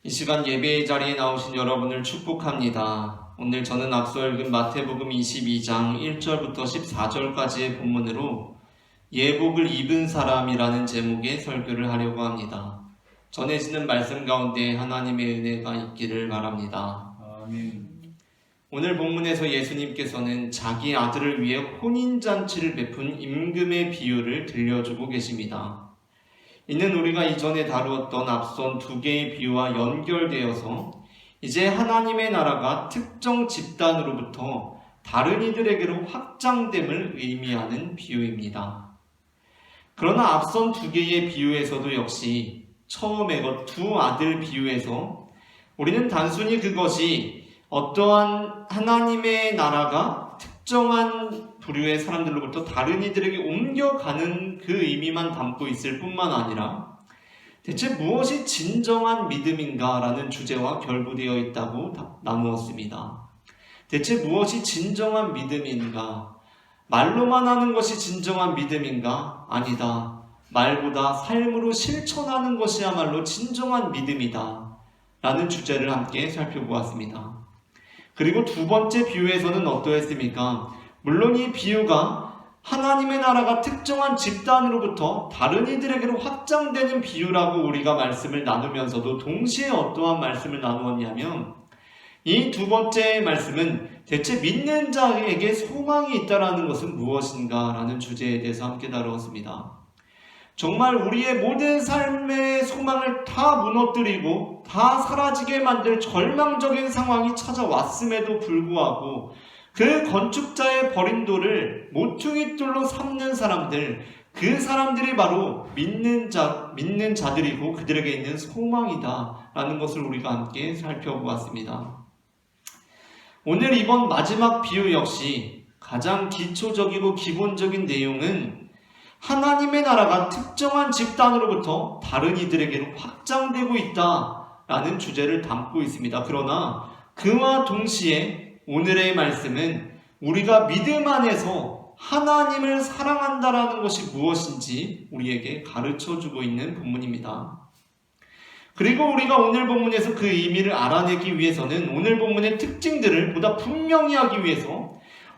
이 시간 예배의 자리에 나오신 여러분을 축복합니다. 오늘 저는 앞서 읽은 마태복음 22장 1절부터 14절까지의 본문으로 예복을 입은 사람이라는 제목의 설교를 하려고 합니다. 전해지는 말씀 가운데 하나님의 은혜가 있기를 바랍니다. 아멘. 오늘 본문에서 예수님께서는 자기 아들을 위해 혼인잔치를 베푼 임금의 비유를 들려주고 계십니다. 이는 우리가 이전에 다루었던 앞선 두 개의 비유와 연결되어서 이제 하나님의 나라가 특정 집단으로부터 다른 이들에게로 확장됨을 의미하는 비유입니다. 그러나 앞선 두 개의 비유에서도 역시 처음에 그 두 아들 비유에서 우리는 단순히 그것이 어떠한 하나님의 나라가 특정한 부류의 사람들로부터 다른 이들에게 옮겨가는 그 의미만 담고 있을 뿐만 아니라 대체 무엇이 진정한 믿음인가 라는 주제와 결부되어 있다고 나누었습니다. 대체 무엇이 진정한 믿음인가? 말로만 하는 것이 진정한 믿음인가? 아니다. 말보다 삶으로 실천하는 것이야말로 진정한 믿음이다 라는 주제를 함께 살펴보았습니다. 그리고 두 번째 비유에서는 어떠했습니까? 물론 이 비유가 하나님의 나라가 특정한 집단으로부터 다른 이들에게로 확장되는 비유라고 우리가 말씀을 나누면서도 동시에 어떠한 말씀을 나누었냐면 이 두 번째 말씀은 대체 믿는 자에게 소망이 있다는 것은 무엇인가 라는 주제에 대해서 함께 다루었습니다. 정말 우리의 모든 삶의 소망을 다 무너뜨리고 다 사라지게 만들 절망적인 상황이 찾아왔음에도 불구하고 그 건축자의 버린 돌을 모퉁이돌로 삼는 사람들, 그 사람들이 바로 믿는 자들이고 그들에게 있는 소망이다 라는 것을 우리가 함께 살펴보았습니다. 오늘 이번 마지막 비유 역시 가장 기초적이고 기본적인 내용은 하나님의 나라가 특정한 집단으로부터 다른 이들에게로 확장되고 있다라는 주제를 담고 있습니다. 그러나 그와 동시에 오늘의 말씀은 우리가 믿음 안에서 하나님을 사랑한다라는 것이 무엇인지 우리에게 가르쳐주고 있는 본문입니다. 그리고 우리가 오늘 본문에서 그 의미를 알아내기 위해서는 오늘 본문의 특징들을 보다 분명히 하기 위해서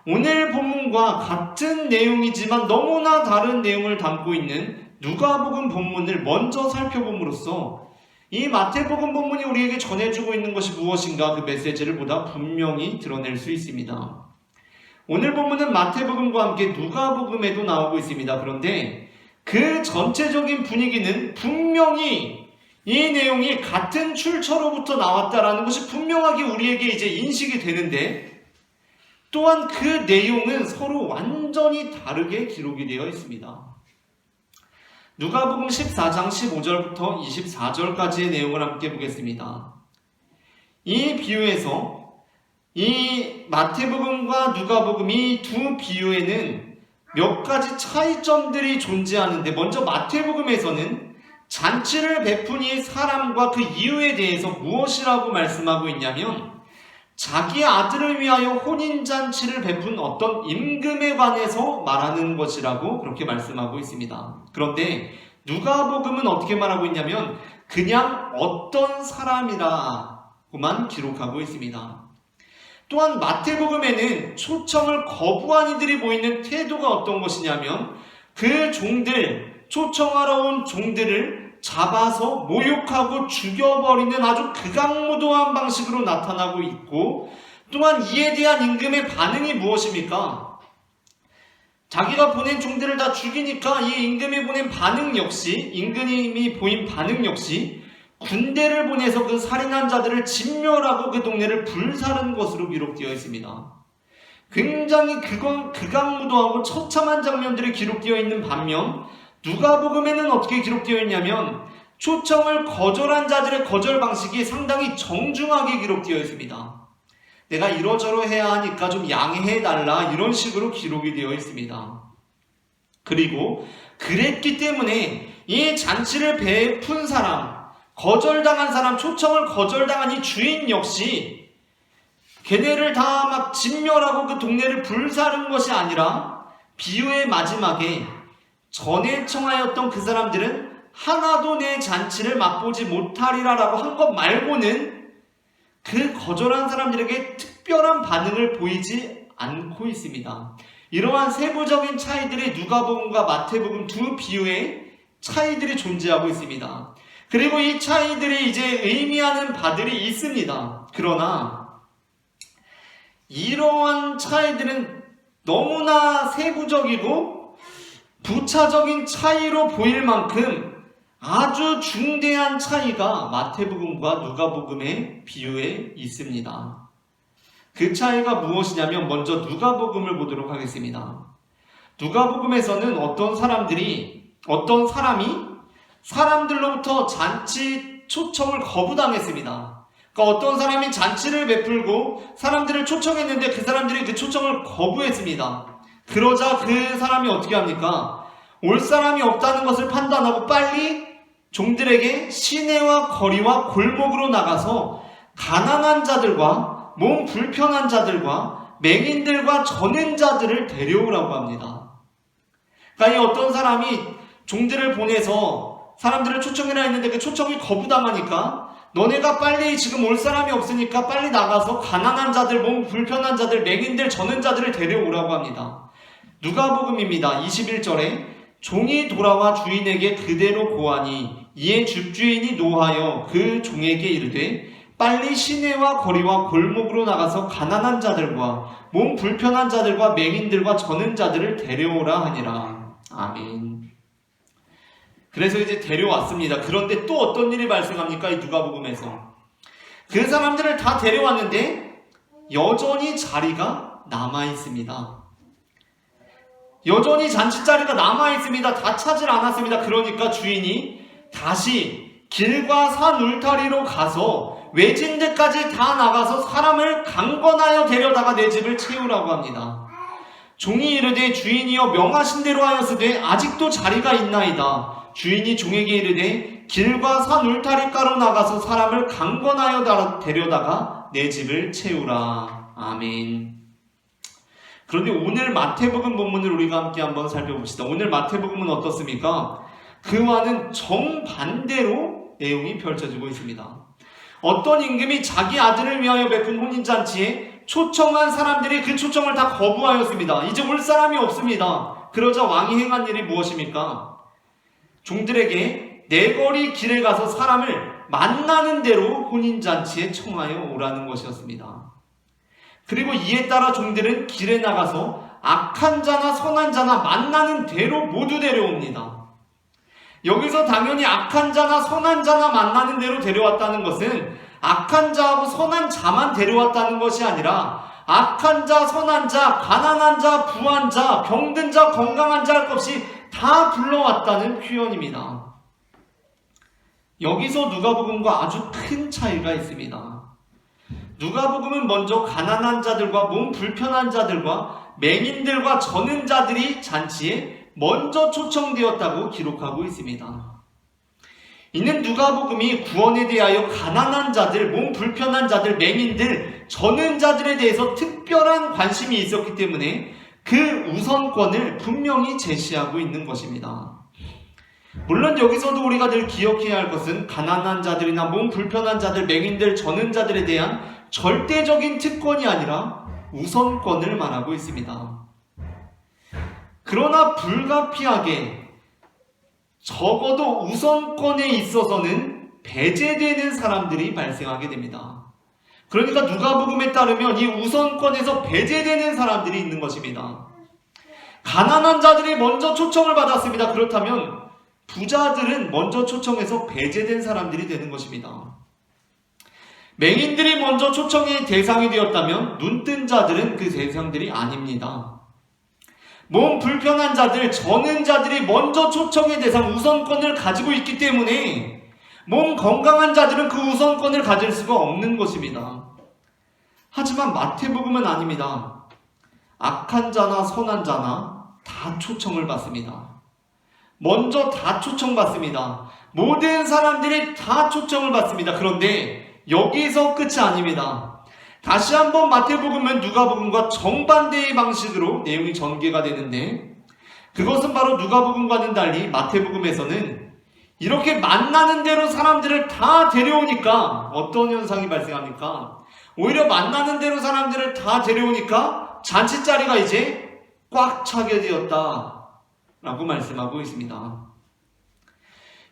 오늘 본문과 같은 내용이지만 너무나 다른 내용을 담고 있는 누가복음 본문을 먼저 살펴봄으로써 이 마태복음 본문이 우리에게 전해주고 있는 것이 무엇인가 그 메시지를 보다 분명히 드러낼 수 있습니다. 오늘 본문은 마태복음과 함께 누가복음에도 나오고 있습니다. 그런데 그 전체적인 분위기는 분명히 이 내용이 같은 출처로부터 나왔다라는 것이 분명하게 우리에게 이제 인식이 되는데 또한 그 내용은 서로 완전히 다르게 기록이 되어 있습니다. 누가복음 14장 15절부터 24절까지의 내용을 함께 보겠습니다. 이 비유에서 이 마태복음과 누가복음 이 두 비유에는 몇 가지 차이점들이 존재하는데 먼저 마태복음에서는 잔치를 베푼 이 사람과 그 이유에 대해서 무엇이라고 말씀하고 있냐면 자기 아들을 위하여 혼인잔치를 베푼 어떤 임금에 관해서 말하는 것이라고 그렇게 말씀하고 있습니다. 그런데 누가복음은 어떻게 말하고 있냐면 그냥 어떤 사람이라고만 기록하고 있습니다. 또한 마태복음에는 초청을 거부한 이들이 보이는 태도가 어떤 것이냐면 그 종들, 초청하러 온 종들을 잡아서 모욕하고 죽여버리는 아주 극악무도한 방식으로 나타나고 있고 또한 이에 대한 임금의 반응이 무엇입니까? 자기가 보낸 종들을 다 죽이니까 이 임금이 보낸 반응 역시 임금이 보인 반응 역시 군대를 보내서 그 살인한 자들을 진멸하고 그 동네를 불사른 것으로 기록되어 있습니다. 굉장히 극악무도하고 처참한 장면들이 기록되어 있는 반면 누가복음에는 어떻게 기록되어 있냐면 초청을 거절한 자들의 거절 방식이 상당히 정중하게 기록되어 있습니다. 내가 이러저러 해야 하니까 좀 양해해달라 이런 식으로 기록이 되어 있습니다. 그리고 그랬기 때문에 이 잔치를 베푼 사람, 거절당한 사람, 초청을 거절당한 이 주인 역시 걔네를 다 막 진멸하고 그 동네를 불사른 것이 아니라 비유의 마지막에 전에 청하였던 그 사람들은 하나도 내 잔치를 맛보지 못하리라라고 한 것 말고는 그 거절한 사람들에게 특별한 반응을 보이지 않고 있습니다. 이러한 세부적인 차이들이 누가복음과 마태복음 두 비유에 차이들이 존재하고 있습니다. 그리고 이 차이들이 이제 의미하는 바들이 있습니다. 그러나 이러한 차이들은 너무나 세부적이고 부차적인 차이로 보일 만큼 아주 중대한 차이가 마태복음과 누가복음의 비유에 있습니다. 그 차이가 무엇이냐면 먼저 누가복음을 보도록 하겠습니다. 누가복음에서는 어떤 사람이 사람들로부터 잔치 초청을 거부당했습니다. 그러니까 어떤 사람이 잔치를 베풀고 사람들을 초청했는데 그 사람들이 그 초청을 거부했습니다. 그러자 그 사람이 어떻게 합니까? 올 사람이 없다는 것을 판단하고 빨리 종들에게 시내와 거리와 골목으로 나가서 가난한 자들과 몸 불편한 자들과 맹인들과 전행자들을 데려오라고 합니다. 그러니까 이 어떤 사람이 종들을 보내서 사람들을 초청해라 했는데 그 초청이 거부당하니까 너네가 빨리 지금 올 사람이 없으니까 빨리 나가서 가난한 자들, 몸 불편한 자들, 맹인들, 전행자들을 데려오라고 합니다. 누가복음입니다. 21절에 종이 돌아와 주인에게 그대로 고하니 이에 집주인이 노하여 그 종에게 이르되 빨리 시내와 거리와 골목으로 나가서 가난한 자들과 몸 불편한 자들과 맹인들과 전행자들을 데려오라 하니라. 아멘. 그래서 이제 데려왔습니다. 그런데 또 어떤 일이 발생합니까? 이 누가복음에서 그 사람들을 다 데려왔는데 여전히 자리가 남아있습니다. 여전히 잔치 자리가 남아있습니다. 다 차질 않았습니다. 그러니까 주인이 다시 길과 산 울타리로 가서 외진 데까지 다 나가서 사람을 강권하여 데려다가 내 집을 채우라고 합니다. 종이 이르되 주인이여 명하신 대로 하였으되 아직도 자리가 있나이다. 주인이 종에게 이르되 길과 산 울타리가로 나가서 사람을 강권하여 데려다가 내 집을 채우라. 아멘. 그런데 오늘 마태복음 본문을 우리가 함께 한번 살펴봅시다. 오늘 마태복음은 어떻습니까? 그와는 정반대로 내용이 펼쳐지고 있습니다. 어떤 임금이 자기 아들을 위하여 베푼 혼인잔치에 초청한 사람들이 그 초청을 다 거부하였습니다. 이제 올 사람이 없습니다. 그러자 왕이 행한 일이 무엇입니까? 종들에게 내거리 길에 가서 사람을 만나는 대로 혼인잔치에 청하여 오라는 것이었습니다. 그리고 이에 따라 종들은 길에 나가서 악한 자나 선한 자나 만나는 대로 모두 데려옵니다. 여기서 당연히 악한 자나 선한 자나 만나는 대로 데려왔다는 것은 악한 자하고 선한 자만 데려왔다는 것이 아니라 악한 자, 선한 자, 가난한 자, 부한 자, 병든 자, 건강한 자 할 것 없이 다 불러왔다는 표현입니다. 여기서 누가복음과 아주 큰 차이가 있습니다. 누가복음은 먼저 가난한 자들과 몸 불편한 자들과 맹인들과 전행자들이 잔치에 먼저 초청되었다고 기록하고 있습니다. 이는 누가복음이 구원에 대하여 가난한 자들, 몸 불편한 자들, 맹인들, 전행자들에 대해서 특별한 관심이 있었기 때문에 그 우선권을 분명히 제시하고 있는 것입니다. 물론 여기서도 우리가 늘 기억해야 할 것은 가난한 자들이나 몸 불편한 자들, 맹인들, 전행자들에 대한 절대적인 특권이 아니라 우선권을 말하고 있습니다. 그러나 불가피하게 적어도 우선권에 있어서는 배제되는 사람들이 발생하게 됩니다. 그러니까 누가복음에 따르면 이 우선권에서 배제되는 사람들이 있는 것입니다. 가난한 자들이 먼저 초청을 받았습니다. 그렇다면 부자들은 먼저 초청해서 배제된 사람들이 되는 것입니다. 맹인들이 먼저 초청의 대상이 되었다면 눈뜬 자들은 그 대상들이 아닙니다. 몸 불편한 자들, 전행자들이 먼저 초청의 대상 우선권을 가지고 있기 때문에 몸 건강한 자들은 그 우선권을 가질 수가 없는 것입니다. 하지만 마태복음은 아닙니다. 악한 자나 선한 자나 다 초청을 받습니다. 먼저 다 초청받습니다. 모든 사람들이 다 초청을 받습니다. 그런데 여기서 끝이 아닙니다. 다시 한번 마태복음은 누가복음과 정반대의 방식으로 내용이 전개가 되는데 그것은 바로 누가복음과는 달리 마태복음에서는 이렇게 만나는 대로 사람들을 다 데려오니까 어떤 현상이 발생합니까? 오히려 만나는 대로 사람들을 다 데려오니까 잔치자리가 이제 꽉 차게 되었다 라고 말씀하고 있습니다.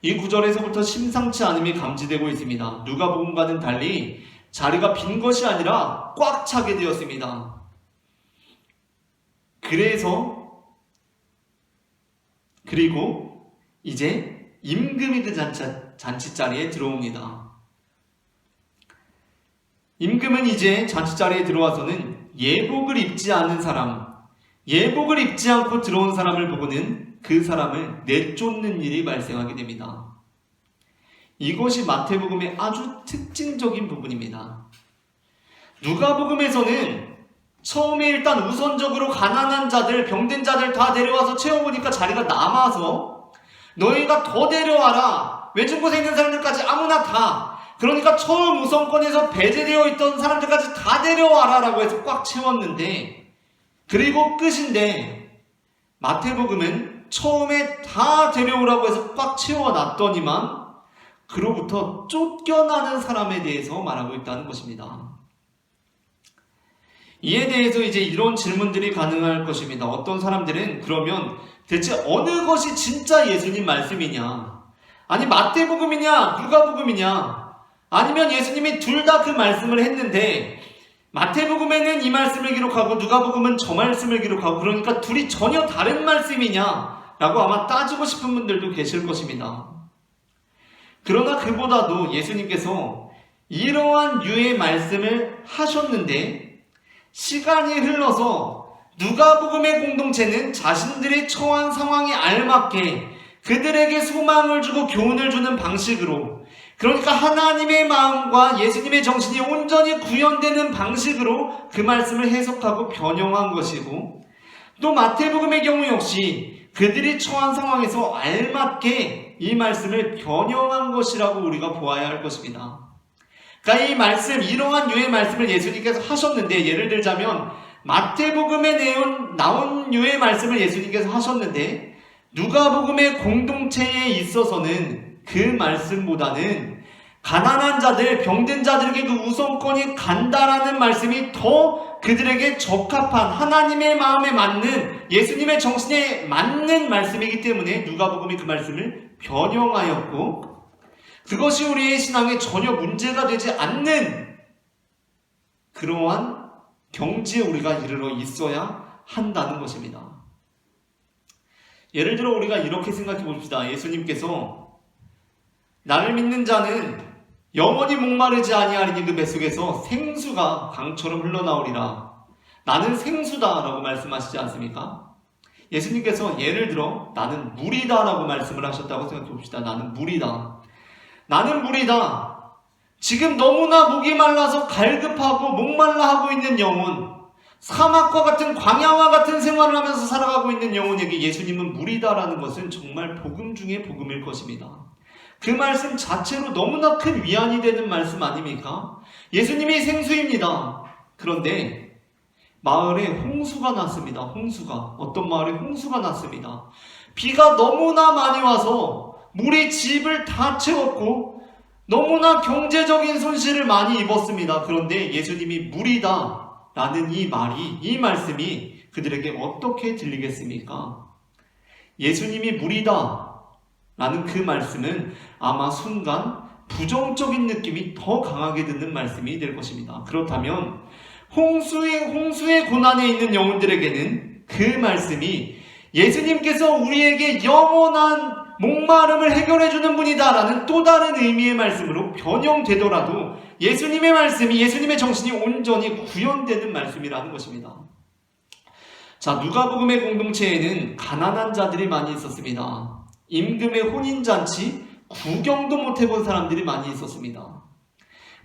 이 구절에서부터 심상치 않음이 감지되고 있습니다. 누가복음과는 달리 자리가 빈 것이 아니라 꽉 차게 되었습니다. 그리고 이제 임금이 그 잔치자리에 들어옵니다. 임금은 이제 잔치자리에 들어와서는 예복을 입지 않은 사람, 예복을 입지 않고 들어온 사람을 보고는 그 사람을 내쫓는 일이 발생하게 됩니다. 이것이 마태복음의 아주 특징적인 부분입니다. 누가복음에서는 처음에 일단 우선적으로 가난한 자들, 병든 자들 다 데려와서 채워보니까 자리가 남아서 너희가 더 데려와라. 외진 곳에 있는 사람들까지 아무나 다. 그러니까 처음 우선권에서 배제되어 있던 사람들까지 다 데려와라 라고 해서 꽉 채웠는데, 그리고 끝인데 마태복음은 처음에 다 데려오라고 해서 꽉 채워놨더니만 그로부터 쫓겨나는 사람에 대해서 말하고 있다는 것입니다. 이에 대해서 이제 이런 질문들이 가능할 것입니다. 어떤 사람들은 그러면 대체 어느 것이 진짜 예수님 말씀이냐? 아니 마태복음이냐 누가복음이냐? 아니면 예수님이 둘 다 그 말씀을 했는데 마태복음에는 이 말씀을 기록하고 누가복음은 저 말씀을 기록하고 그러니까 둘이 전혀 다른 말씀이냐? 라고 아마 따지고 싶은 분들도 계실 것입니다. 그러나 그보다도 예수님께서 이러한 유의 말씀을 하셨는데 시간이 흘러서 누가복음의 공동체는 자신들의 처한 상황에 알맞게 그들에게 소망을 주고 교훈을 주는 방식으로, 그러니까 하나님의 마음과 예수님의 정신이 온전히 구현되는 방식으로 그 말씀을 해석하고 변형한 것이고, 또 마태복음의 경우 역시 그들이 처한 상황에서 알맞게 이 말씀을 변형한 것이라고 우리가 보아야 할 것입니다. 그러니까 이 말씀, 이러한 유의 말씀을 예수님께서 하셨는데, 예를 들자면 마태복음에 나온 유의 말씀을 예수님께서 하셨는데 누가복음의 공동체에 있어서는 그 말씀보다는 가난한 자들, 병든 자들에게 그 우선권이 간다라는 말씀이 더 그들에게 적합한 하나님의 마음에 맞는 예수님의 정신에 맞는 말씀이기 때문에 누가복음이 그 말씀을 변형하였고, 그것이 우리의 신앙에 전혀 문제가 되지 않는 그러한 경지에 우리가 이르러 있어야 한다는 것입니다. 예를 들어 우리가 이렇게 생각해 봅시다. 예수님께서 나를 믿는 자는 영원히 목마르지 아니하리니 그 뱃속에서 생수가 강처럼 흘러나오리라. 나는 생수다 라고 말씀하시지 않습니까? 예수님께서 예를 들어 나는 물이다 라고 말씀을 하셨다고 생각해 봅시다. 나는 물이다. 나는 물이다. 지금 너무나 목이 말라서 갈급하고 목말라 하고 있는 영혼, 사막과 같은 광야와 같은 생활을 하면서 살아가고 있는 영혼에게 예수님은 물이다라는 것은 정말 복음 중에 복음일 것입니다. 그 말씀 자체로 너무나 큰 위안이 되는 말씀 아닙니까? 예수님이 생수입니다. 그런데 마을에 홍수가 났습니다. 홍수가. 어떤 마을에 홍수가 났습니다. 비가 너무나 많이 와서 물이 집을 다 채웠고 너무나 경제적인 손실을 많이 입었습니다. 그런데 예수님이 물이다 라는 이 말씀이 그들에게 어떻게 들리겠습니까? 예수님이 물이다 라는 그 말씀은 아마 순간 부정적인 느낌이 더 강하게 드는 말씀이 될 것입니다. 그렇다면 홍수의 고난에 있는 영혼들에게는 그 말씀이 예수님께서 우리에게 영원한 목마름을 해결해주는 분이다 라는 또 다른 의미의 말씀으로 변형되더라도 예수님의 말씀이, 예수님의 정신이 온전히 구현되는 말씀이라는 것입니다. 자, 누가복음의 공동체에는 가난한 자들이 많이 있었습니다. 임금의 혼인잔치 구경도 못 해본 사람들이 많이 있었습니다.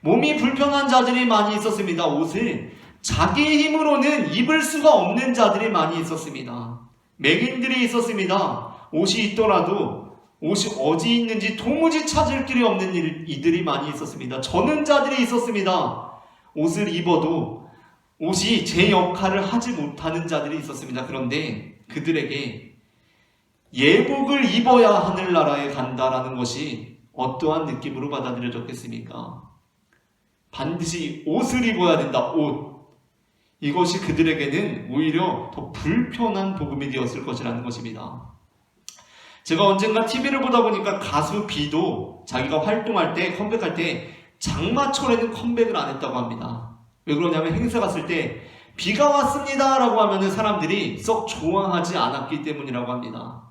몸이 불편한 자들이 많이 있었습니다. 옷을 자기 힘으로는 입을 수가 없는 자들이 많이 있었습니다. 맹인들이 있었습니다. 옷이 있더라도 옷이 어디 있는지 도무지 찾을 길이 없는 이들이 많이 있었습니다. 저는 자들이 있었습니다. 옷을 입어도 옷이 제 역할을 하지 못하는 자들이 있었습니다. 그런데 그들에게 예복을 입어야 하늘나라에 간다라는 것이 어떠한 느낌으로 받아들여졌겠습니까? 반드시 옷을 입어야 된다, 옷. 이것이 그들에게는 오히려 더 불편한 복음이 되었을 것이라는 것입니다. 제가 언젠가 TV를 보다 보니까 가수 B도 자기가 활동할 때, 컴백할 때 장마철에는 컴백을 안 했다고 합니다. 왜 그러냐면 행사 갔을 때 비가 왔습니다 라고 하면 사람들이 썩 좋아하지 않았기 때문이라고 합니다.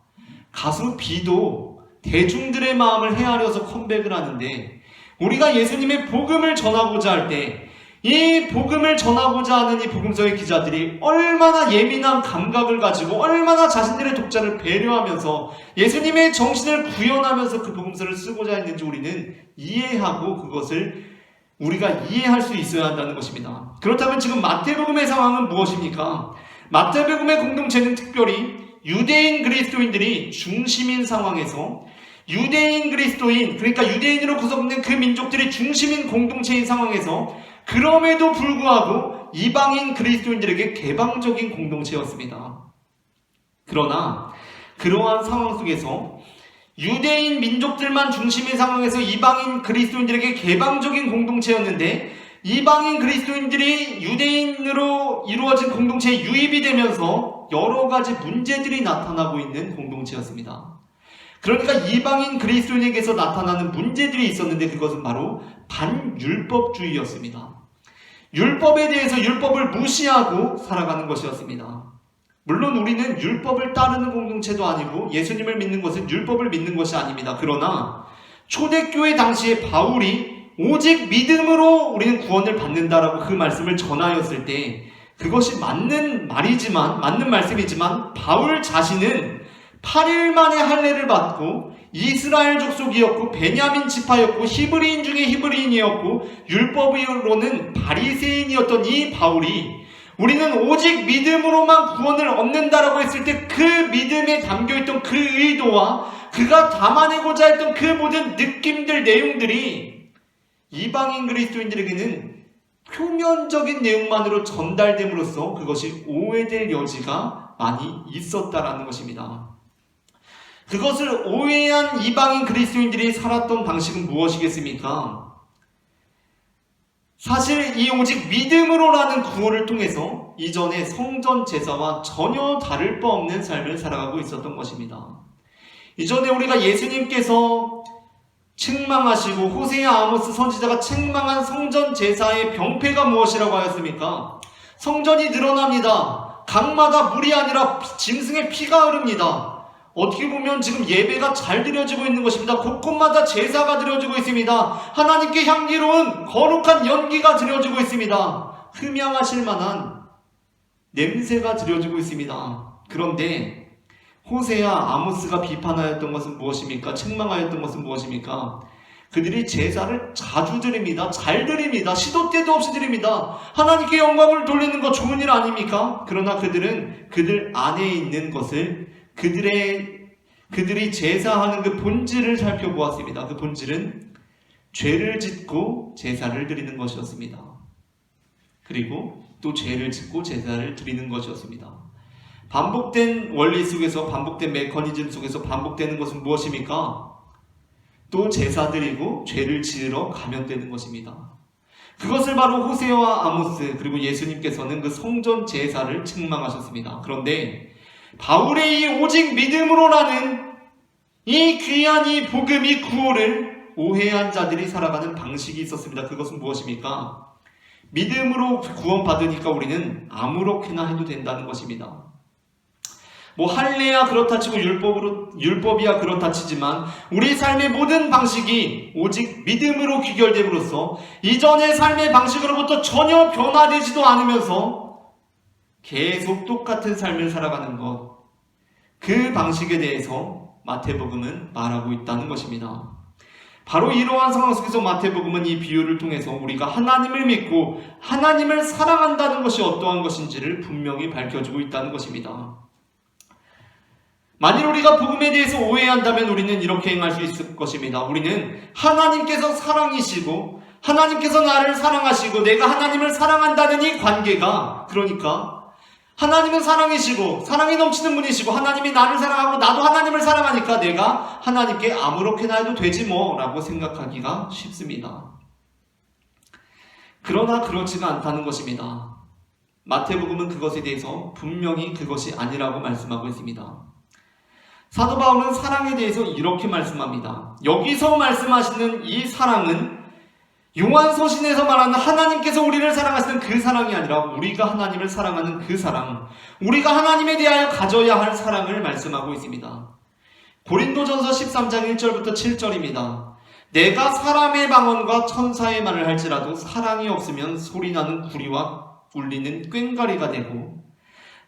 가수 B도 대중들의 마음을 헤아려서 컴백을 하는데, 우리가 예수님의 복음을 전하고자 할 때 이 복음을 전하고자 하는 이 복음서의 기자들이 얼마나 예민한 감각을 가지고 얼마나 자신들의 독자를 배려하면서 예수님의 정신을 구현하면서 그 복음서를 쓰고자 했는지 우리는 이해하고 그것을 우리가 이해할 수 있어야 한다는 것입니다. 그렇다면 지금 마태복음의 상황은 무엇입니까? 마태복음의 공동체는 특별히 유대인 그리스도인들이 중심인 상황에서 유대인 그리스도인, 그러니까 유대인으로 구성된 그 민족들이 중심인 공동체인 상황에서 그럼에도 불구하고 이방인 그리스도인들에게 개방적인 공동체였습니다. 그러나 그러한 상황 속에서 유대인 민족들만 중심인 상황에서 이방인 그리스도인들에게 개방적인 공동체였는데, 이방인 그리스도인들이 유대인으로 이루어진 공동체에 유입이 되면서 여러 가지 문제들이 나타나고 있는 공동체였습니다. 그러니까 이방인 그리스도인에게서 나타나는 문제들이 있었는데 그것은 바로 반율법주의였습니다. 율법에 대해서 율법을 무시하고 살아가는 것이었습니다. 물론 우리는 율법을 따르는 공동체도 아니고 예수님을 믿는 것은 율법을 믿는 것이 아닙니다. 그러나 초대교회 당시에 바울이 오직 믿음으로 우리는 구원을 받는다라고 그 말씀을 전하였을 때 그것이 맞는 말이지만, 맞는 말씀이지만 바울 자신은 8일 만에 할례를 받고 이스라엘 족속이었고 베냐민 지파였고 히브리인 중에 히브리인이었고 율법으로는 바리새인이었던 이 바울이 우리는 오직 믿음으로만 구원을 얻는다라고 했을 때 그 믿음에 담겨있던 그 의도와 그가 담아내고자 했던 그 모든 느낌들, 내용들이 이방인 그리스도인들에게는 표면적인 내용만으로 전달됨으로써 그것이 오해될 여지가 많이 있었다라는 것입니다. 그것을 오해한 이방인 그리스도인들이 살았던 방식은 무엇이겠습니까? 사실 이 오직 믿음으로라는 구호를 통해서 이전의 성전 제사와 전혀 다를 바 없는 삶을 살아가고 있었던 것입니다. 이전에 우리가 예수님께서 책망하시고 호세아 아모스 선지자가 책망한 성전 제사의 병폐가 무엇이라고 하였습니까? 성전이 늘어납니다. 강마다 물이 아니라 짐승의 피가 흐릅니다. 어떻게 보면 지금 예배가 잘 드려지고 있는 것입니다. 곳곳마다 제사가 드려지고 있습니다. 하나님께 향기로운 거룩한 연기가 드려지고 있습니다. 흠양하실 만한 냄새가 드려지고 있습니다. 그런데 호세아, 아모스가 비판하였던 것은 무엇입니까? 책망하였던 것은 무엇입니까? 그들이 제사를 자주 드립니다. 잘 드립니다. 시도 때도 없이 드립니다. 하나님께 영광을 돌리는 것 좋은 일 아닙니까? 그러나 그들은 그들 안에 있는 것을 그들이 제사하는 그 본질을 살펴보았습니다. 그 본질은 죄를 짓고 제사를 드리는 것이었습니다. 그리고 또 죄를 짓고 제사를 드리는 것이었습니다. 반복된 원리 속에서, 반복된 메커니즘 속에서 반복되는 것은 무엇입니까? 또 제사 드리고 죄를 지으러 가면 되는 것입니다. 그것을 바로 호세아와 아모스 그리고 예수님께서는 그 성전 제사를 책망하셨습니다. 그런데 바울의 이 오직 믿음으로라는 이 귀한 이 복음, 이 구호를 오해한 자들이 살아가는 방식이 있었습니다. 그것은 무엇입니까? 믿음으로 구원받으니까 우리는 아무렇게나 해도 된다는 것입니다. 할례야 그렇다 치고 율법이야 그렇다 치지만 우리 삶의 모든 방식이 오직 믿음으로 귀결됨으로써 이전의 삶의 방식으로부터 전혀 변화되지도 않으면서 계속 똑같은 삶을 살아가는 것, 그 방식에 대해서 마태복음은 말하고 있다는 것입니다. 바로 이러한 상황 속에서 마태복음은 이 비유를 통해서 우리가 하나님을 믿고 하나님을 사랑한다는 것이 어떠한 것인지를 분명히 밝혀주고 있다는 것입니다. 만일 우리가 복음에 대해서 오해한다면 우리는 이렇게 행할 수 있을 것입니다. 우리는 하나님께서 사랑이시고 하나님께서 나를 사랑하시고 내가 하나님을 사랑한다는 이 관계가, 그러니까 하나님은 사랑이시고 사랑이 넘치는 분이시고 하나님이 나를 사랑하고 나도 하나님을 사랑하니까 내가 하나님께 아무렇게나 해도 되지 뭐 라고 생각하기가 쉽습니다. 그러나 그렇지가 않다는 것입니다. 마태복음은 그것에 대해서 분명히 그것이 아니라고 말씀하고 있습니다. 사도 바울은 사랑에 대해서 이렇게 말씀합니다. 여기서 말씀하시는 이 사랑은 요한서신에서 말하는 하나님께서 우리를 사랑하시는 그 사랑이 아니라 우리가 하나님을 사랑하는 그 사랑, 우리가 하나님에 대하여 가져야 할 사랑을 말씀하고 있습니다. 고린도전서 13장 1절부터 7절입니다. 내가 사람의 방언과 천사의 말을 할지라도 사랑이 없으면 소리나는 구리와 울리는 꽹과리가 되고,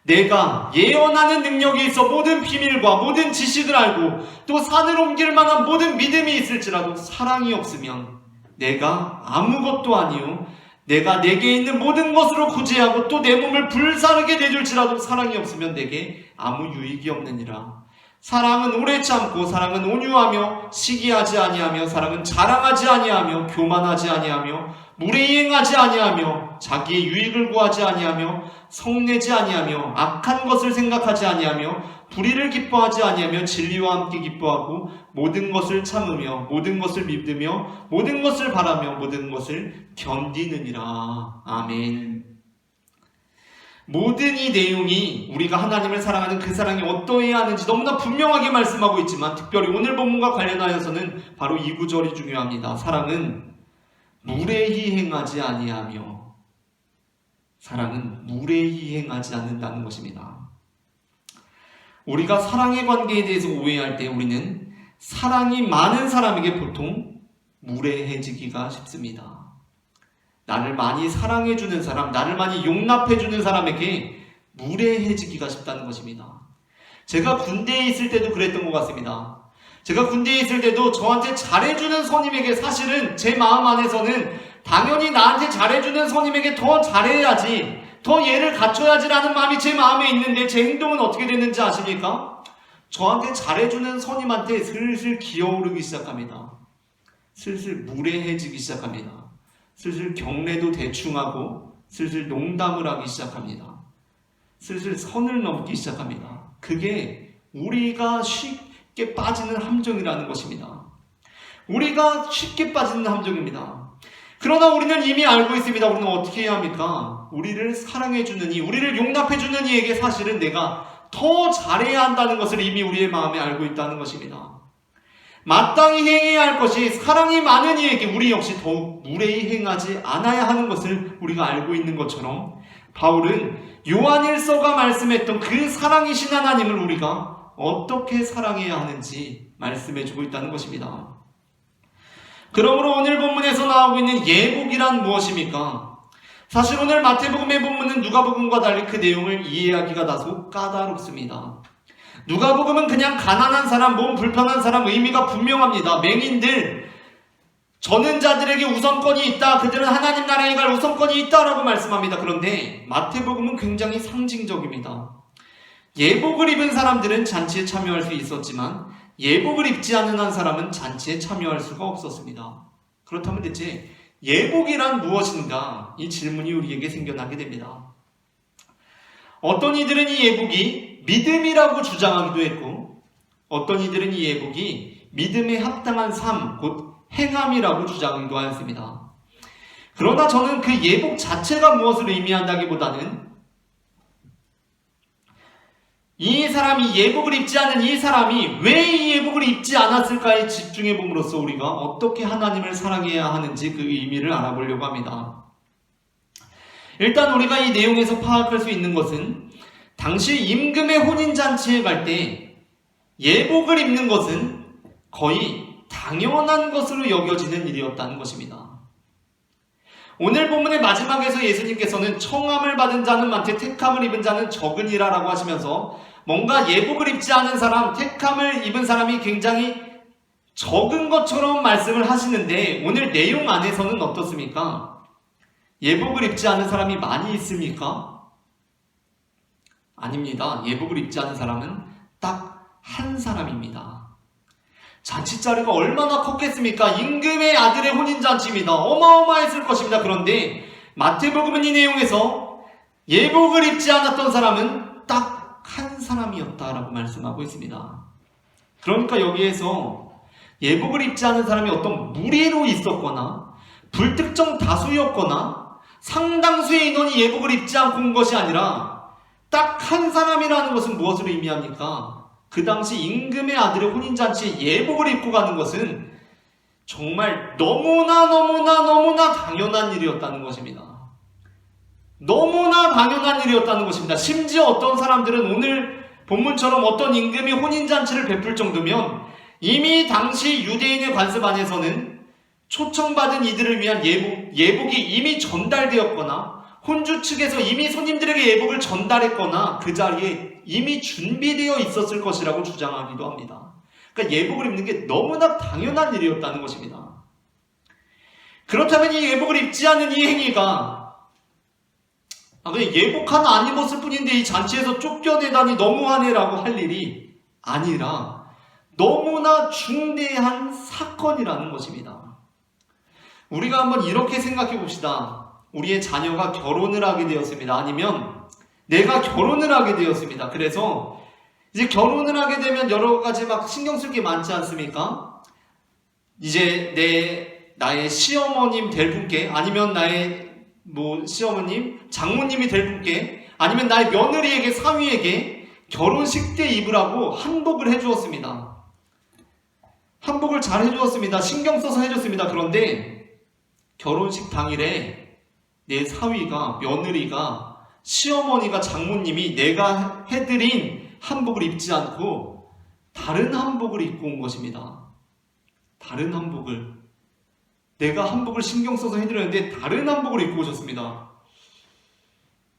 내가 예언하는 능력이 있어 모든 비밀과 모든 지식을 알고 또 산을 옮길 만한 모든 믿음이 있을지라도 사랑이 없으면 내가 아무것도 아니요 내가 내게 있는 모든 것으로 구제하고 또 내 몸을 불사르게 내줄지라도 사랑이 없으면 내게 아무 유익이 없느니라. 사랑은 오래 참고 사랑은 온유하며 시기하지 아니하며 사랑은 자랑하지 아니하며 교만하지 아니하며 무례행하지 아니하며 자기의 유익을 구하지 아니하며 성내지 아니하며 악한 것을 생각하지 아니하며 불의를 기뻐하지 아니하며 진리와 함께 기뻐하고 모든 것을 참으며 모든 것을 믿으며 모든 것을 바라며 모든 것을 견디느니라. 아멘. 모든 이 내용이 우리가 하나님을 사랑하는 그 사랑이 어떠해야 하는지 너무나 분명하게 말씀하고 있지만 특별히 오늘 본문과 관련하여서는 바로 이 구절이 중요합니다. 사랑은 무례히 행하지 아니하며, 사랑은 무례히 행하지 않는다는 것입니다. 우리가 사랑의 관계에 대해서 오해할 때 우리는 사랑이 많은 사람에게 보통 무례해지기가 쉽습니다. 나를 많이 사랑해주는 사람, 나를 많이 용납해주는 사람에게 무례해지기가 쉽다는 것입니다. 제가 군대에 있을 때도 그랬던 것 같습니다. 제가 군대에 있을 때도 저한테 잘해주는 선임에게 사실은 제 마음 안에서는 당연히 나한테 잘해주는 선임에게 더 잘해야지, 더 예를 갖춰야지라는 마음이 제 마음에 있는데 제 행동은 어떻게 됐는지 아십니까? 저한테 잘해주는 선임한테 슬슬 기어오르기 시작합니다. 슬슬 무례해지기 시작합니다. 슬슬 경례도 대충하고 슬슬 농담을 하기 시작합니다. 슬슬 선을 넘기 시작합니다. 그게 우리가 쉽게 빠지는 함정이라는 것입니다. 우리가 쉽게 빠지는 함정입니다. 그러나 우리는 이미 알고 있습니다. 우리는 어떻게 해야 합니까? 우리를 사랑해주는 이, 우리를 용납해주는 이에게 사실은 내가 더 잘해야 한다는 것을 이미 우리의 마음에 알고 있다는 것입니다. 마땅히 행해야 할 것이 사랑이 많은 이에게 우리 역시 더욱 무례히 행하지 않아야 하는 것을 우리가 알고 있는 것처럼 바울은 요한일서가 말씀했던 그 사랑이신 하나님을 우리가 어떻게 사랑해야 하는지 말씀해주고 있다는 것입니다. 그러므로 오늘 본문에서 나오고 있는 예복이란 무엇입니까? 사실 오늘 마태복음의 본문은 누가복음과 달리 그 내용을 이해하기가 다소 까다롭습니다. 누가복음은 그냥 가난한 사람, 몸 불편한 사람 의미가 분명합니다. 맹인들, 저는 자들에게 우선권이 있다. 그들은 하나님 나라에 갈 우선권이 있다라고 말씀합니다. 그런데 마태복음은 굉장히 상징적입니다. 예복을 입은 사람들은 잔치에 참여할 수 있었지만 예복을 입지 않은 한 사람은 잔치에 참여할 수가 없었습니다. 그렇다면 대체 예복이란 무엇인가? 이 질문이 우리에게 생겨나게 됩니다. 어떤 이들은 이 예복이 믿음이라고 주장하기도 했고 어떤 이들은 이 예복이 믿음에 합당한 삶, 곧 행함이라고 주장하기도 하였습니다. 그러나 저는 그 예복 자체가 무엇을 의미한다기보다는 이 사람이 예복을 입지 않은 이 사람이 왜 이 예복을 입지 않았을까에 집중해 봄으로써 우리가 어떻게 하나님을 사랑해야 하는지 그 의미를 알아보려고 합니다. 일단 우리가 이 내용에서 파악할 수 있는 것은 당시 임금의 혼인잔치에 갈 때 예복을 입는 것은 거의 당연한 것으로 여겨지는 일이었다는 것입니다. 오늘 본문의 마지막에서 예수님께서는 청함을 받은 자는 많되 택함을 입은 자는 적으니라 라고 하시면서 뭔가 예복을 입지 않은 사람, 택함을 입은 사람이 굉장히 적은 것처럼 말씀을 하시는데 오늘 내용 안에서는 어떻습니까? 예복을 입지 않은 사람이 많이 있습니까? 아닙니다. 예복을 입지 않은 사람은 딱 한 사람입니다. 잔치자리가 얼마나 컸겠습니까? 임금의 아들의 혼인잔치입니다. 어마어마했을 것입니다. 그런데 마태복음은 이 내용에서 예복을 입지 않았던 사람은 딱 한 사람이었다라고 말씀하고 있습니다. 그러니까 여기에서 예복을 입지 않은 사람이 어떤 무리로 있었거나 불특정 다수였거나 상당수의 인원이 예복을 입지 않고 온 것이 아니라 딱 한 사람이라는 것은 무엇을 의미합니까? 그 당시 임금의 아들의 혼인잔치에 예복을 입고 가는 것은 정말 너무나 당연한 일이었다는 것입니다. 너무나 당연한 일이었다는 것입니다. 심지어 어떤 사람들은 오늘 본문처럼 어떤 임금이 혼인잔치를 베풀 정도면 이미 당시 유대인의 관습 안에서는 초청받은 이들을 위한 예복이 이미 전달되었거나 혼주 측에서 이미 손님들에게 예복을 전달했거나 그 자리에 이미 준비되어 있었을 것이라고 주장하기도 합니다. 그러니까 예복을 입는 게 너무나 당연한 일이었다는 것입니다. 그렇다면 이 예복을 입지 않은 이 행위가 그냥 예복 하나 안 입었을 뿐인데 이 잔치에서 쫓겨내다니 너무하네라고 할 일이 아니라 너무나 중대한 사건이라는 것입니다. 우리가 한번 이렇게 생각해 봅시다. 우리의 자녀가 결혼을 하게 되었습니다. 아니면 내가 결혼을 하게 되었습니다. 그래서 이제 결혼을 하게 되면 여러 가지 막 신경 쓸 게 많지 않습니까? 이제 나의 시어머님 될 분께, 아니면 나의 시어머님, 장모님이 될 분께, 아니면 나의 며느리에게, 사위에게 결혼식 때 입으라고 한복을 해주었습니다. 한복을 잘 해주었습니다. 신경 써서 해줬습니다. 그런데 결혼식 당일에 내 사위가, 며느리가, 시어머니가, 장모님이 내가 해드린 한복을 입지 않고 다른 한복을 입고 온 것입니다. 다른 한복을. 내가 한복을 신경 써서 해드렸는데 다른 한복을 입고 오셨습니다.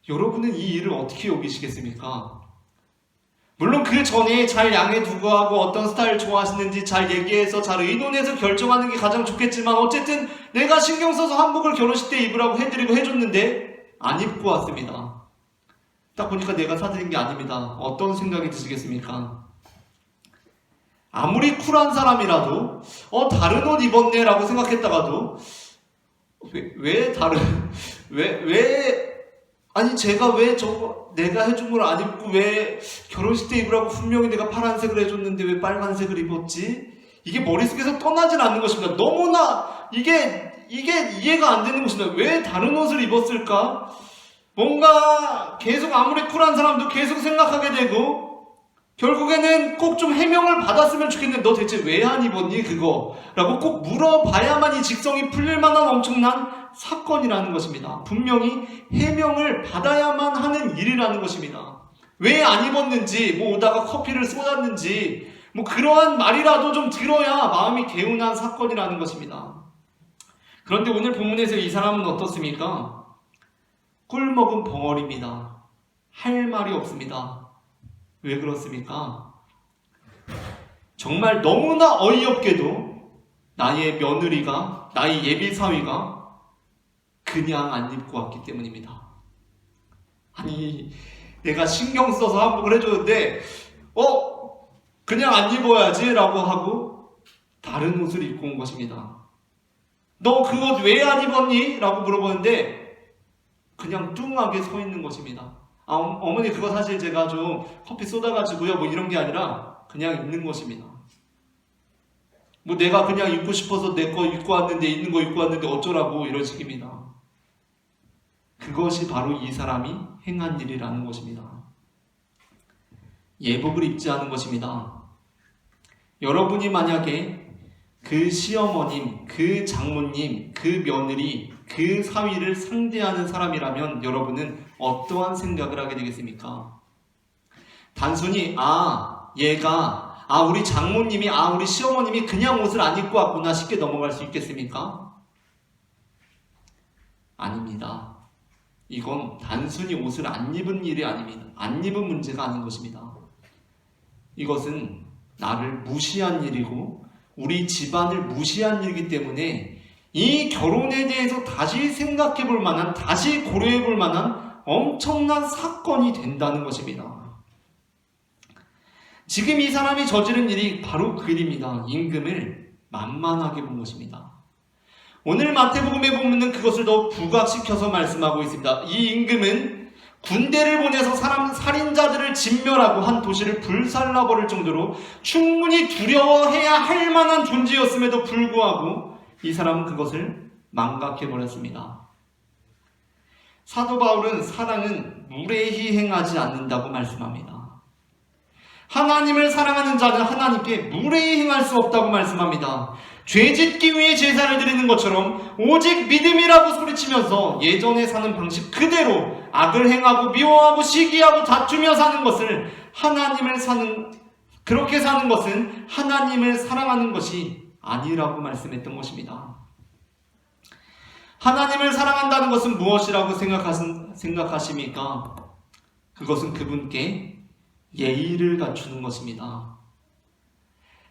여러분은 이 일을 어떻게 여기시겠습니까? 물론 그 전에 잘 양해 두고 하고 어떤 스타일 좋아하시는지 잘 얘기해서 잘 의논해서 결정하는 게 가장 좋겠지만 어쨌든 내가 신경 써서 한복을 결혼식 때 입으라고 해드리고 해줬는데 안 입고 왔습니다. 딱 보니까 내가 사드린 게 아닙니다. 어떤 생각이 드시겠습니까? 아무리 쿨한 사람이라도 다른 옷 입었네 라고 생각했다가도 아니 제가 왜 내가 해준 걸 안 입고 왜 결혼식 때 입으라고 분명히 내가 파란색을 해줬는데 왜 빨간색을 입었지? 이게 머릿속에서 떠나질 않는 것입니다. 너무나 이게 이해가 안 되는 것입니다. 왜 다른 옷을 입었을까? 뭔가 계속 아무리 쿨한 사람도 계속 생각하게 되고 결국에는 꼭 좀 해명을 받았으면 좋겠는데 너 대체 왜 안 입었니 그거? 라고 꼭 물어봐야만 이 직성이 풀릴 만한 엄청난 사건이라는 것입니다. 분명히 해명을 받아야만 하는 일이라는 것입니다. 왜 안 입었는지, 오다가 커피를 쏟았는지, 그러한 말이라도 좀 들어야 마음이 개운한 사건이라는 것입니다. 그런데 오늘 본문에서 이 사람은 어떻습니까? 꿀먹은 벙어리입니다. 할 말이 없습니다. 왜 그렇습니까? 정말 너무나 어이없게도 나의 며느리가, 나의 예비사위가 그냥 안 입고 왔기 때문입니다. 아니, 내가 신경 써서 한복을 해줬는데 그냥 안 입어야지 라고 하고 다른 옷을 입고 온 것입니다. 너 그 옷 왜 안 입었니? 라고 물어보는데 그냥 뚱하게 서 있는 것입니다. 어머니 그거 사실 제가 좀 커피 쏟아가지고요 이런 게 아니라 그냥 있는 것입니다. 내가 그냥 입고 싶어서 내 거 입고 왔는데 있는 거 입고 왔는데 어쩌라고 이런 식입니다. 그것이 바로 이 사람이 행한 일이라는 것입니다. 예복을 입지 않은 것입니다. 여러분이 만약에 그 시어머님, 그 장모님, 그 며느리, 그 사위를 상대하는 사람이라면 여러분은 어떠한 생각을 하게 되겠습니까? 단순히 우리 장모님이, 우리 시어머님이 그냥 옷을 안 입고 왔구나 쉽게 넘어갈 수 있겠습니까? 아닙니다. 이건 단순히 옷을 안 입은 일이 아닙니다. 안 입은 문제가 아닌 것입니다. 이것은 나를 무시한 일이고 우리 집안을 무시한 일이기 때문에 이 결혼에 대해서 다시 생각해 볼 만한, 다시 고려해 볼 만한 엄청난 사건이 된다는 것입니다. 지금 이 사람이 저지른 일이 바로 그 일입니다. 임금을 만만하게 본 것입니다. 오늘 마태복음에 보면 그것을 더 부각시켜서 말씀하고 있습니다. 이 임금은 군대를 보내서 살인자들을 진멸하고 한 도시를 불살라버릴 정도로 충분히 두려워해야 할 만한 존재였음에도 불구하고 이 사람은 그것을 망각해버렸습니다. 사도 바울은 사랑은 무례히 행하지 않는다고 말씀합니다. 하나님을 사랑하는 자는 하나님께 무례히 행할 수 없다고 말씀합니다. 죄짓기 위해 제사를 드리는 것처럼 오직 믿음이라고 소리치면서 예전에 사는 방식 그대로 악을 행하고 미워하고 시기하고 다투며 사는 것을 그렇게 사는 것은 하나님을 사랑하는 것이 아니라고 말씀했던 것입니다. 하나님을 사랑한다는 것은 무엇이라고 생각하십니까? 그것은 그분께 예의를 갖추는 것입니다.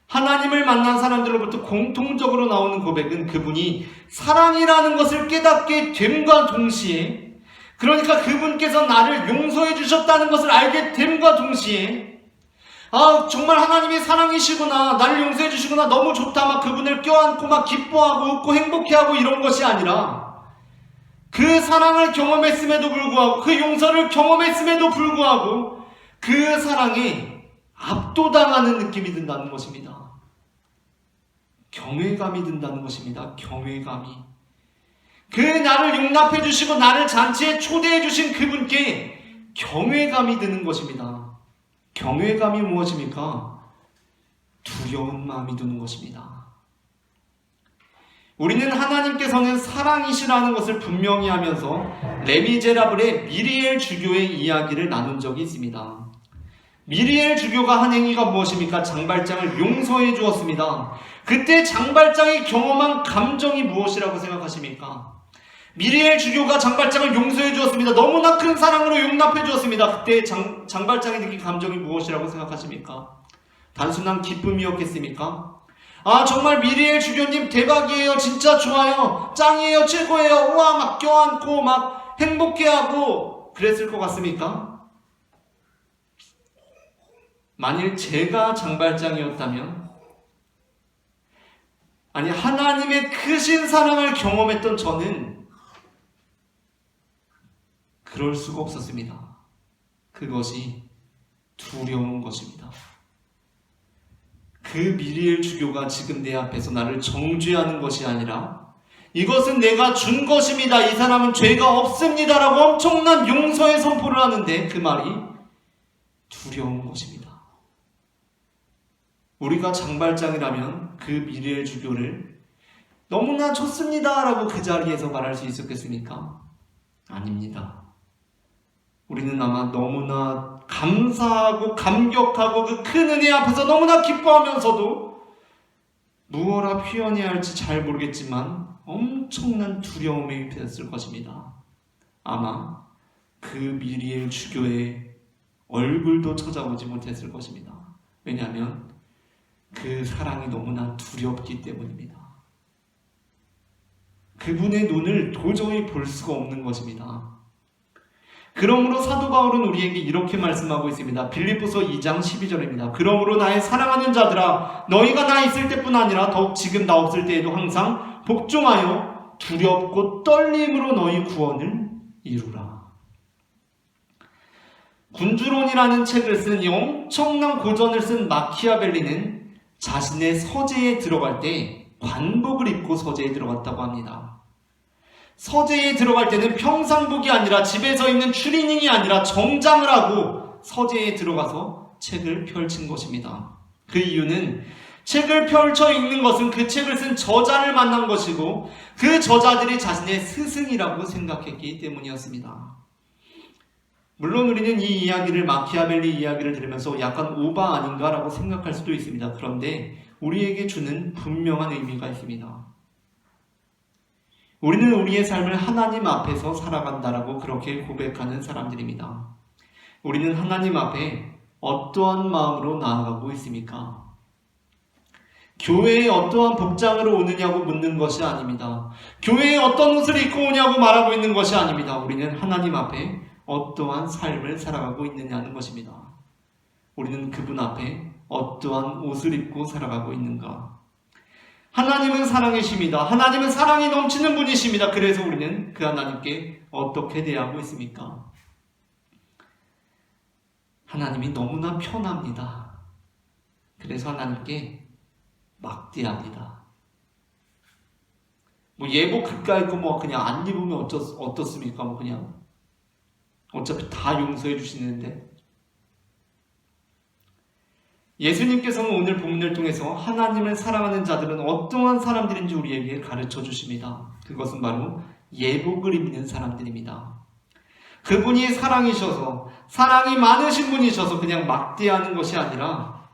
하나님을 만난 사람들로부터 공통적으로 나오는 고백은 그분이 사랑이라는 것을 깨닫게 됨과 동시에, 그러니까 그분께서 나를 용서해 주셨다는 것을 알게 됨과 동시에, 정말 하나님이 사랑이시구나, 나를 용서해 주시구나, 너무 좋다, 막 그분을 껴안고 막 기뻐하고 웃고 행복해하고 이런 것이 아니라, 그 사랑을 경험했음에도 불구하고, 그 용서를 경험했음에도 불구하고 그 사랑에 압도당하는 느낌이 든다는 것입니다. 경외감이 든다는 것입니다. 경외감이. 그 나를 용납해 주시고 나를 잔치에 초대해 주신 그분께 경외감이 드는 것입니다. 경외감이 무엇입니까? 두려운 마음이 드는 것입니다. 우리는 하나님께서는 사랑이시라는 것을 분명히 하면서 레미제라블의 미리엘 주교의 이야기를 나눈 적이 있습니다. 미리엘 주교가 한 행위가 무엇입니까? 장발장을 용서해 주었습니다. 그때 장발장이 경험한 감정이 무엇이라고 생각하십니까? 미리엘 주교가 장발장을 용서해 주었습니다. 너무나 큰 사랑으로 용납해 주었습니다. 그때 장발장이 느낀 감정이 무엇이라고 생각하십니까? 단순한 기쁨이었겠습니까? 정말 미리엘 주교님 대박이에요. 진짜 좋아요. 짱이에요. 최고예요. 우와, 막 껴안고 막 행복해하고 그랬을 것 같습니까? 만일 제가 장발장이었다면, 하나님의 크신 사랑을 경험했던 저는 그럴 수가 없었습니다. 그것이 두려운 것입니다. 그 미리엘 주교가 지금 내 앞에서 나를 정죄하는 것이 아니라 이것은 내가 준 것입니다. 이 사람은 죄가 없습니다. 라고 엄청난 용서의 선포를 하는데 그 말이 두려운 것입니다. 우리가 장발장이라면 그 미리엘 주교를 너무나 좋습니다 라고 그 자리에서 말할 수 있었겠습니까? 아닙니다. 우리는 아마 너무나 감사하고 감격하고 그 큰 은혜 앞에서 너무나 기뻐하면서도 무엇라 표현해야 할지 잘 모르겠지만 엄청난 두려움에 휩싸였을 것입니다. 아마 그 미리엘 주교의 얼굴도 찾아보지 못했을 것입니다. 왜냐하면 그 사랑이 너무나 두렵기 때문입니다. 그분의 눈을 도저히 볼 수가 없는 것입니다. 그러므로 사도 바울은 우리에게 이렇게 말씀하고 있습니다. 빌립보서 2장 12절입니다. 그러므로 나의 사랑하는 자들아, 너희가 나 있을 때뿐 아니라 더욱 지금 나 없을 때에도 항상 복종하여 두렵고 떨림으로 너희 구원을 이루라. 군주론이라는 책을 쓴 이 엄청난 고전을 쓴 마키아벨리는 자신의 서재에 들어갈 때 관복을 입고 서재에 들어갔다고 합니다. 서재에 들어갈 때는 평상복이 아니라 집에서 입는 추리닝이 아니라 정장을 하고 서재에 들어가서 책을 펼친 것입니다. 그 이유는 책을 펼쳐 읽는 것은 그 책을 쓴 저자를 만난 것이고 그 저자들이 자신의 스승이라고 생각했기 때문이었습니다. 물론 우리는 이 이야기를, 마키아벨리 이야기를 들으면서 약간 오바 아닌가라고 생각할 수도 있습니다. 그런데 우리에게 주는 분명한 의미가 있습니다. 우리는 우리의 삶을 하나님 앞에서 살아간다라고 그렇게 고백하는 사람들입니다. 우리는 하나님 앞에 어떠한 마음으로 나아가고 있습니까? 교회에 어떠한 복장으로 오느냐고 묻는 것이 아닙니다. 교회에 어떤 옷을 입고 오냐고 말하고 있는 것이 아닙니다. 우리는 하나님 앞에 어떠한 삶을 살아가고 있느냐는 것입니다. 우리는 그분 앞에 어떠한 옷을 입고 살아가고 있는가? 하나님은 사랑이십니다. 하나님은 사랑이 넘치는 분이십니다. 그래서 우리는 그 하나님께 어떻게 대하고 있습니까? 하나님이 너무나 편합니다. 그래서 하나님께 막대합니다. 뭐 예복 그까이 거 뭐 그냥 안 입으면 어떻습니까? 뭐 그냥 어차피 다 용서해 주시는데. 예수님께서는 오늘 본문을 통해서 하나님을 사랑하는 자들은 어떠한 사람들인지 우리에게 가르쳐 주십니다. 그것은 바로 예복을 입는 사람들입니다. 그분이 사랑이셔서, 사랑이 많으신 분이셔서 그냥 막대하는 것이 아니라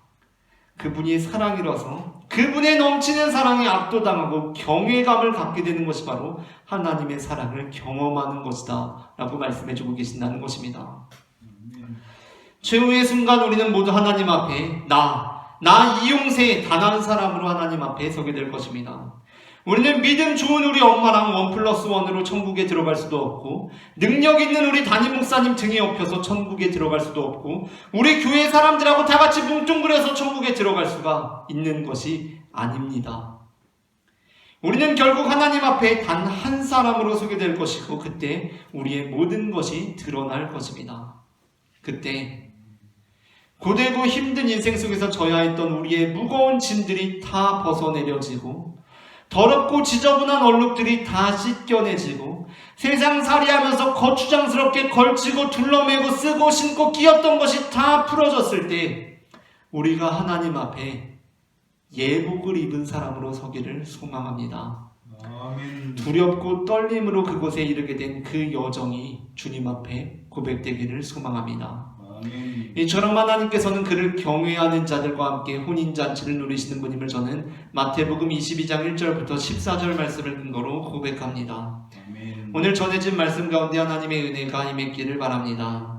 그분이 사랑이라서 그분의 넘치는 사랑에 압도당하고 경외감을 갖게 되는 것이 바로 하나님의 사랑을 경험하는 것이다 라고 말씀해주고 계신다는 것입니다. 최후의 순간 우리는 모두 하나님 앞에 나 이용세 단 한 사람으로 하나님 앞에 서게 될 것입니다. 우리는 믿음 좋은 우리 엄마랑 1+1으로 천국에 들어갈 수도 없고, 능력 있는 우리 담임 목사님 등에 업혀서 천국에 들어갈 수도 없고, 우리 교회 사람들하고 다 같이 뭉뚱그려서 천국에 들어갈 수가 있는 것이 아닙니다. 우리는 결국 하나님 앞에 단 한 사람으로 서게 될 것이고, 그때 우리의 모든 것이 드러날 것입니다. 그때 고되고 힘든 인생 속에서 져야 했던 우리의 무거운 짐들이 다 벗어내려지고, 더럽고 지저분한 얼룩들이 다 씻겨내지고, 세상살이하면서 거추장스럽게 걸치고 둘러매고 쓰고 신고 끼었던 것이 다 풀어졌을 때 우리가 하나님 앞에 예복을 입은 사람으로 서기를 소망합니다. 아멘. 두렵고 떨림으로 그곳에 이르게 된 그 여정이 주님 앞에 고백되기를 소망합니다. 아멘. 이처럼 하나님께서는 그를 경외하는 자들과 함께 혼인잔치를 누리시는 분임을 저는 마태복음 22장 1절부터 14절 말씀을 근거로 고백합니다. 아멘. 오늘 전해진 말씀 가운데 하나님의 은혜가 임했기를 바랍니다.